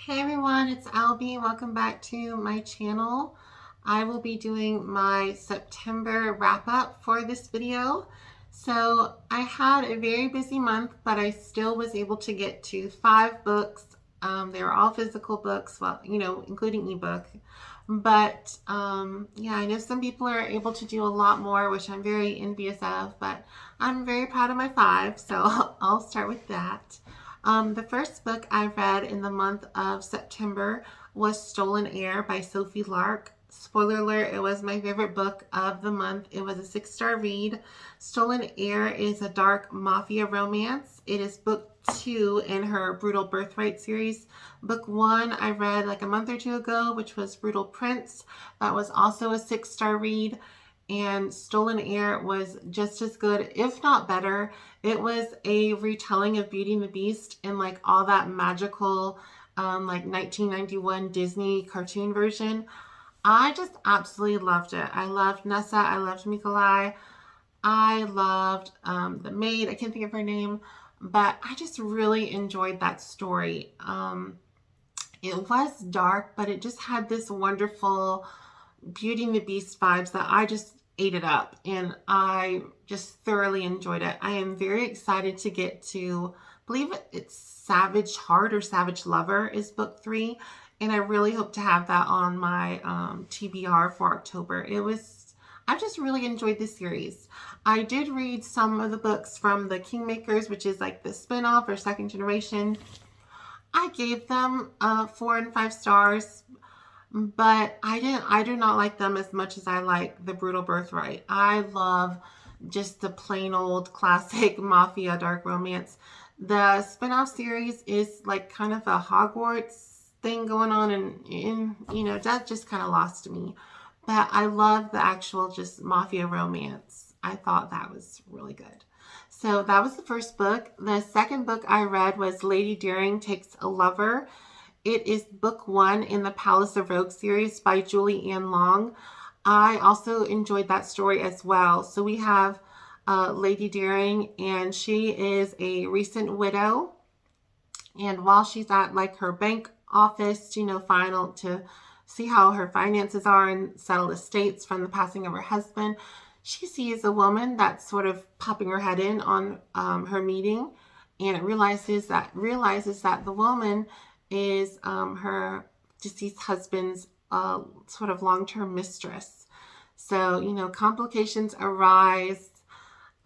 Hey everyone, it's Albie. Welcome back to my channel. I will be doing my September wrap up for this video. So I had a very busy month, but I still was able to get to 5 books. They were all physical books, well, including ebook. But yeah, I know some people are able to do a lot more, which I'm very envious of, but I'm very proud of my 5, so I'll start with that. The first book I read in the month of September was Stolen Heir by Sophie Lark. Spoiler alert, it was my favorite book of the month. It was a 6-star read. Stolen Heir is a dark mafia romance. It is book 2 in her Brutal Birthright series. Book 1 I read like a month or 2 ago, which was Brutal Prince. That was also a 6-star read. And Stolen Heir was just as good, if not better. It was a retelling of Beauty and the Beast in like all that magical, like 1991 Disney cartoon version. I just absolutely loved it. I loved Nessa. I loved Mikolai. I loved the maid. I can't think of her name, but I just really enjoyed that story. It was dark, but it just had this wonderful Beauty and the Beast vibes that I just ate it up, and I just thoroughly enjoyed it. I am very excited to get to, I believe it's Savage Heart or Savage Lover is book 3, and I really hope to have that on my TBR for October. I just really enjoyed this series. I did read some of the books from the Kingmakers, which is like the spinoff or second generation. I gave them 4 and 5 stars, but I do not like them as much as I like the Brutal Birthright. I love just the plain old classic Mafia dark romance. The spin-off series is like kind of a Hogwarts thing going on, and that just kind of lost me. But I love the actual just Mafia romance. I thought that was really good. So that was the first book. The second book I read was Lady Deering Takes a Lover. It is book 1 in the Palace of Rogues series by Julie Ann Long. I also enjoyed that story as well. So we have Lady Deering, and she is a recent widow. And while she's at like her bank office, final to see how her finances are and settle estates from the passing of her husband, she sees a woman that's sort of popping her head in on her meeting, and it realizes that the woman is her deceased husband's sort of long-term mistress. So, complications arise,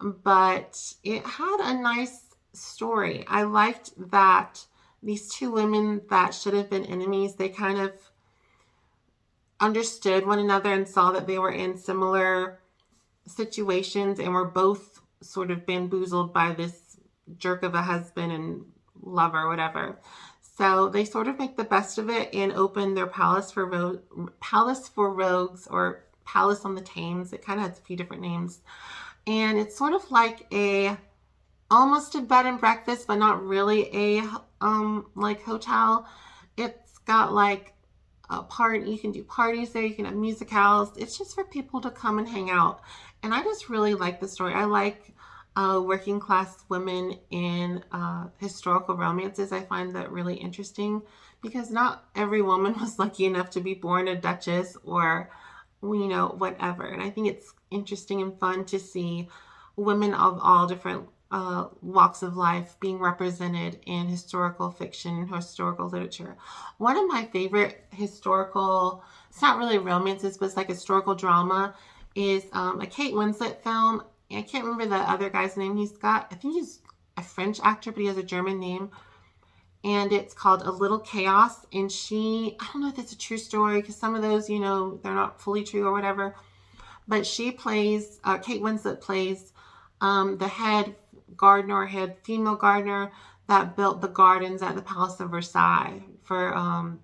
but it had a nice story. I liked that these 2 women that should have been enemies, they kind of understood one another and saw that they were in similar situations and were both sort of bamboozled by this jerk of a husband and lover, whatever. So they sort of make the best of it and open their Palace for Rogues, or Palace on the Thames. It kind of has a few different names. And it's sort of like almost a bed and breakfast, but not really a like hotel. It's got like a party. You can do parties there. You can have musicals. It's just for people to come and hang out. And I just really like the story. I like working class women in historical romances. I find that really interesting because not every woman was lucky enough to be born a duchess or, whatever. And I think it's interesting and fun to see women of all different walks of life being represented in historical fiction and historical literature. One of my favorite historical, it's not really romances, but it's like historical drama, is a Kate Winslet film. I can't remember the other guy's name I think he's a French actor, but he has a German name. And it's called A Little Chaos. And I don't know if it's a true story, because some of those, they're not fully true or whatever. But Kate Winslet plays the head female gardener that built the gardens at the Palace of Versailles for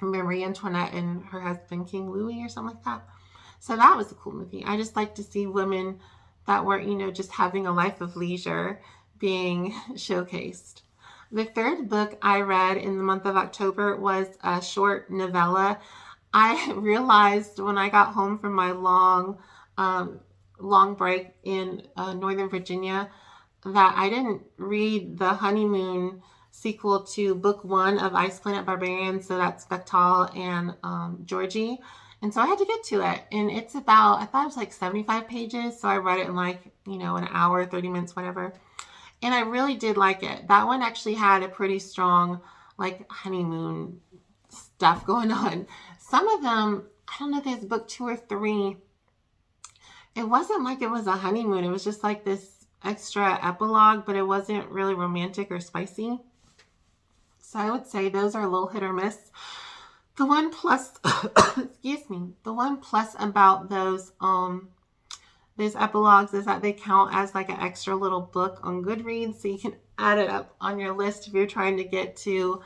Marie Antoinette and her husband, King Louis, or something like that. So that was a cool movie. I just like to see women that were, just having a life of leisure being showcased. The third book I read in the month of October was a short novella. I realized when I got home from my long break in Northern Virginia that I didn't read the Honeymoon sequel to book 1 of Ice Planet Barbarian. So that's Vektal and Georgie. And so I had to get to it. And it's about, I thought it was like 75 pages. So I read it in like, you know, an hour, 30 minutes, whatever. And I really did like it. That one actually had a pretty strong, like, honeymoon stuff going on. Some of them, I don't know if there's book 2 or 3. It wasn't like it was a honeymoon. It was just like this extra epilogue, but it wasn't really romantic or spicy. So I would say those are a little hit or miss. The one plus, excuse me, the one plus about those epilogues is that they count as like an extra little book on Goodreads. So you can add it up on your list if you're trying to get to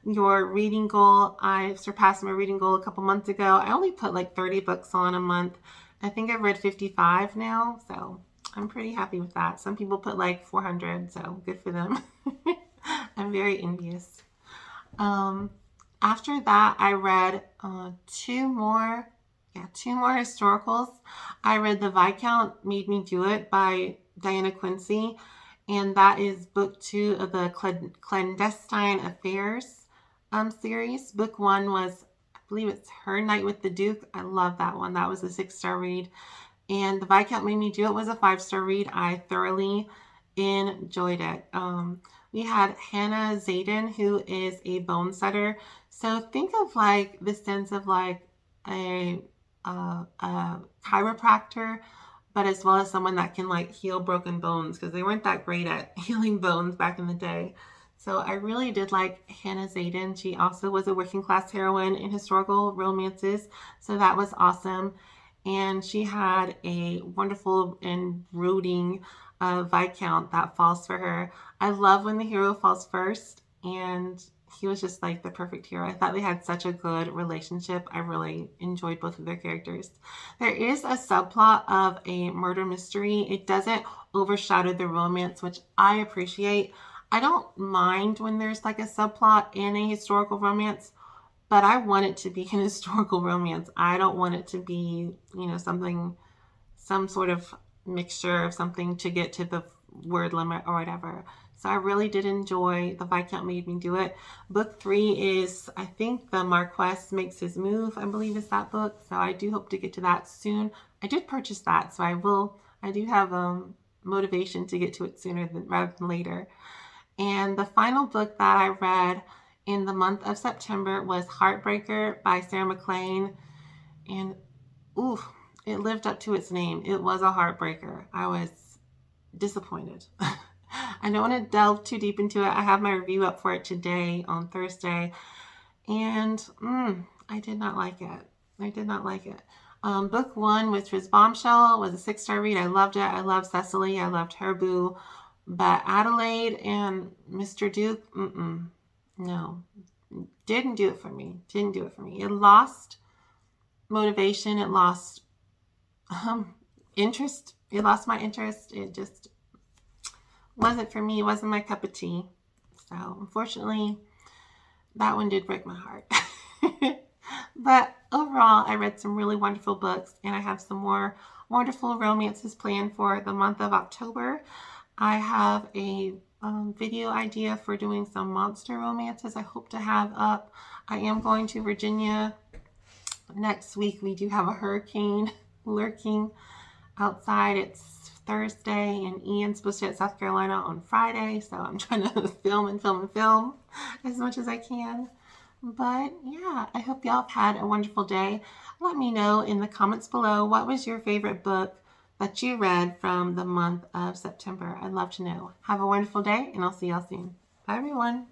your reading goal. I surpassed my reading goal a couple months ago. I only put like 30 books on a month. I think I've read 55 now, so I'm pretty happy with that. Some people put like 400, so good for them. I'm very envious. After that, I read two more historicals. I read The Viscount Made Me Do It by Diana Quincy, and that is book 2 of the Clandestine Affairs series. Book 1 was, I believe it's Her Night with the Duke. I love that one. That was a 6-star read. And The Viscount Made Me Do It was a 5-star read. I thoroughly enjoyed it. We had Hannah Zayden, who is a bone setter. So think of like the sense of like a chiropractor, but as well as someone that can like heal broken bones, because they weren't that great at healing bones back in the day. So I really did like Hannah Zayden. She also was a working class heroine in historical romances, so that was awesome. And she had a wonderful and brooding Viscount that falls for her. I love when the hero falls first, and he was just like the perfect hero. I thought they had such a good relationship. I really enjoyed both of their characters. There is a subplot of a murder mystery. It doesn't overshadow the romance, which I appreciate. I don't mind when there's like a subplot in a historical romance, but I want it to be an historical romance. I don't want it to be, you know, some sort of mixture of something to get to the word limit or whatever. So I really did enjoy The Viscount Made Me Do It. Book 3 is, I think, The Marquess Makes His Move, I believe is that book. So I do hope to get to that soon. I did purchase that, so I do have motivation to get to it sooner rather than later. And the final book that I read in the month of September was Heartbreaker by Sarah MacLean. And ooh, it lived up to its name. It was a heartbreaker. I was disappointed. I don't want to delve too deep into it. I have my review up for it today on Thursday. And I did not like it. I did not like it. Book 1, which was Bombshell, was a 6-star read. I loved it. I loved Cecily. I loved her boo. But Adelaide and Mr. Duke, no. Didn't do it for me. Didn't do it for me. It lost motivation. It lost interest. It lost my interest. It just wasn't for me. It wasn't my cup of tea. So unfortunately, that one did break my heart. But overall, I read some really wonderful books, and I have some more wonderful romances planned for the month of October. I have a video idea for doing some monster romances I hope to have up. I am going to Virginia next week. We do have a hurricane lurking outside. It's Thursday, and Ian's supposed to hit South Carolina on Friday, so I'm trying to film as much as I can. But yeah, I hope y'all have had a wonderful day. Let me know in the comments below, what was your favorite book that you read from the month of September? I'd love to know. Have a wonderful day, and I'll see y'all soon. Bye, everyone.